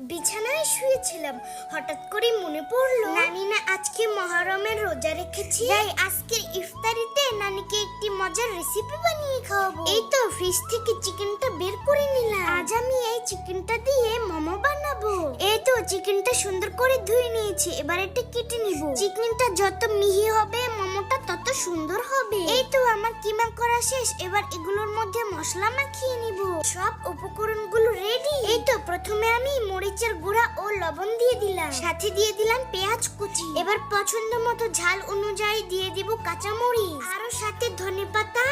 বিছানায় শুয়েছিলাম, হঠাৎ করে মনে পড়লো নানি না আজকে মহরমের রোজা রেখেছি। তাই আজকের ইফতারিতে নানিকে একটি মজার রেসিপি বানিয়ে খাওয়াবো। এই তো ফ্রিজ থেকে চিকেনটা বের করে নিলাম। আজ আমি এই চিকেনটা দিয়ে মোমো বানাবো। এই তো চিকেনটা সুন্দর করে ধুয়ে নিয়েছি, এবার এটা কেটে নিব। চিকেনটা যত মিহি হবে মোমোটা তত সুন্দর হবে। এই তো আমার কিমা করা শেষ, এবার এগুলোর মধ্যে মশলা মাখিয়ে নিব। সব উপকরণগুলো রেডি। এই তো প্রথমে আমি মরিচের গুঁড়া ও লবণ দিয়ে দিলাম, সাথে দিয়ে দিলাম পেঁয়াজ কুচি। এবার পছন্দ মতো ঝাল অনুযায়ী দিয়ে দিব কাঁচা মরিচ, আরো সাথে ধনেপাতা,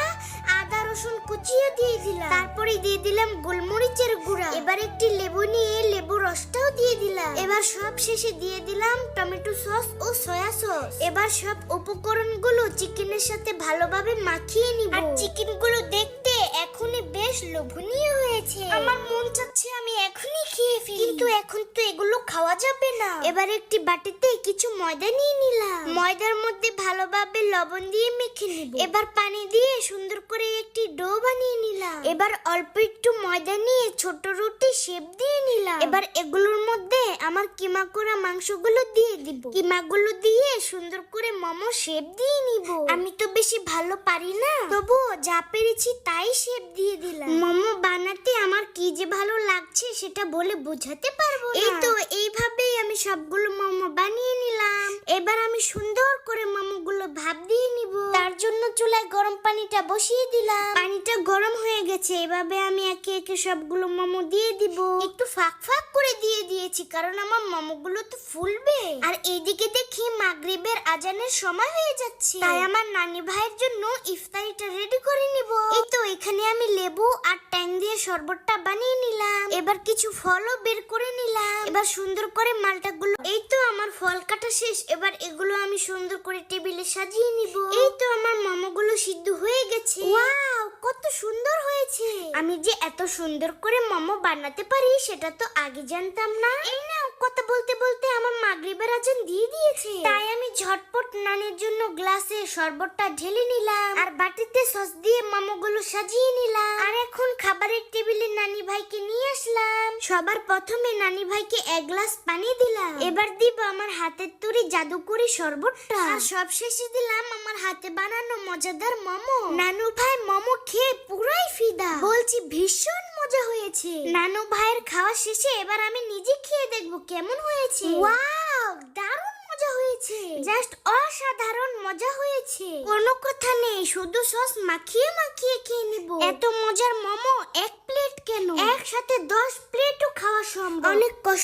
আদা রসুন কুচিও দিয়ে দিলাম। তারপরে দিয়ে দিলাম গোলমরিচের গুঁড়া। এবার একটি লেবু নিয়ে লেবু রসটাও দিয়ে দিলাম। এবার সব শেষে দিয়ে দিলাম টমেটো সস ও সয়া সস। এবার সব উপকরণগুলো চিকেনের সাথে ভালোভাবে মাখিয়ে নিব। আর চিকেনগুলো দেখতে এখনই বেশ লোভনীয় হয়েছে। আমার মন চাচ্ছে আমি এখনই খেয়ে ফেলি, কিন্তু এখন তো এগুলো খাওয়া যাবে না। এবার একটি বাটিতে কিছু ময়দা নিয়ে নিলাম, ময়দার মধ্যে ভালোভাবে লবণ দিয়ে মেখে নিব। এবার পানি দিয়ে সুন্দর করে একটি ডো বানিয়ে নিলাম। এবার অল্প একটু ময়দা নিয়ে ছোট রুটি শেপ দিয়ে নিলাম। এবার এগুলোর মধ্যে আমার কিমা করা মাংসগুলো দিয়ে দিব। কিমাগুলো দিয়ে সুন্দর করে মোমো শেপ দিয়ে নিব। আমি তো বেশি ভালো পারি না, তবুও যা পেরেছি তাই শেপ দিয়ে দিলাম। মোমো বানাতে আমার কি যে ভালো লাগছে সেটা বলে বোঝাতে পারবো না। এই তো এইভাবেই আমি সবগুলো মোমো বানিয়ে নিলাম। এবার আমি সুন্দর করে মোমোগুলো ভাপ দিয়ে নিব। তার জন্য চুলায় গরম পানিটা বসিয়ে দিলাম। পানিটা গরম হয়ে গেছে, এভাবে আমি একে একে সবগুলো মোমো দিয়ে দিব। একটু ফাঁক ফাঁক করে দিয়ে দিয়েছি, কারণ আমার মোমোগুলো তো ফুলবে। আর এইদিকে দেখি মাগরিবের আজানের সময় হয়ে যাচ্ছে, তাই আমার নানি ভাইয়ের জন্য ইফতারিটা রেডি করে নিব। এই তো এখানে আমি লেবু আর ট্যাং দিয়ে শরবতটা বানিয়ে নিলাম। এবার কিছু ফলও বের করে নিলাম। এবার সুন্দর করে মালটাগুলো, এই তো আমার ফল কাটা শেষ। এবার এগুলো আমি সুন্দর করে টেবিলে সাজিয়ে নিব। এই তো আমার মোমোগুলো সিদ্ধ হয়ে গেছে। ওয়াও, কত সুন্দর হয়েছে। আমি যে এত সুন্দর করে মোমো বানাতে পারি সেটা তো আগে জানতাম না। এই নাও, কথা বলতে বলতে আমার মাগরিবের আজান দিয়ে দিয়েছে। তাই আমি ঝটপট নানির জন্য গ্লাসে শরবতটা ঢেলে নিলাম আর বাটিতে সস দিয়ে মোমোগুলো সাজিয়ে নিলাম। আর এখন খাবারের টেবিলে নানি ভাইকে নিয়ে আসলাম। সবার প্রথমে নানি ভাইকে এক গ্লাস পানি দিলাম। এবার দিব আমার হাতের তৈরি জাদুকরি শরবতটা। আর সব শেষে দিলাম আমার হাতে বানানো মজাদার মোমো। নানু ভাই মোমো খেয়ে পুরাই ফিদা, বলছি ভীষণ মজা হয়েছে। নানু ভাইয়ের খাওয়া শেষে এবার আমি নিজে খেয়ে দেখবো কেমন হয়েছে। ওয়াও, দারুণ মজা হয়েছে, জাস্ট অসাধারণ মজা হয়েছে। কোনো কথা নেই, শুধু সস মাখিয়ে মাখিয়ে খেয়ে নিব। এত মজার মোমো এক প্লেট কেন, একসাথে 10 প্লেটও খাওয়া সম্ভব। অনেক কষ্ট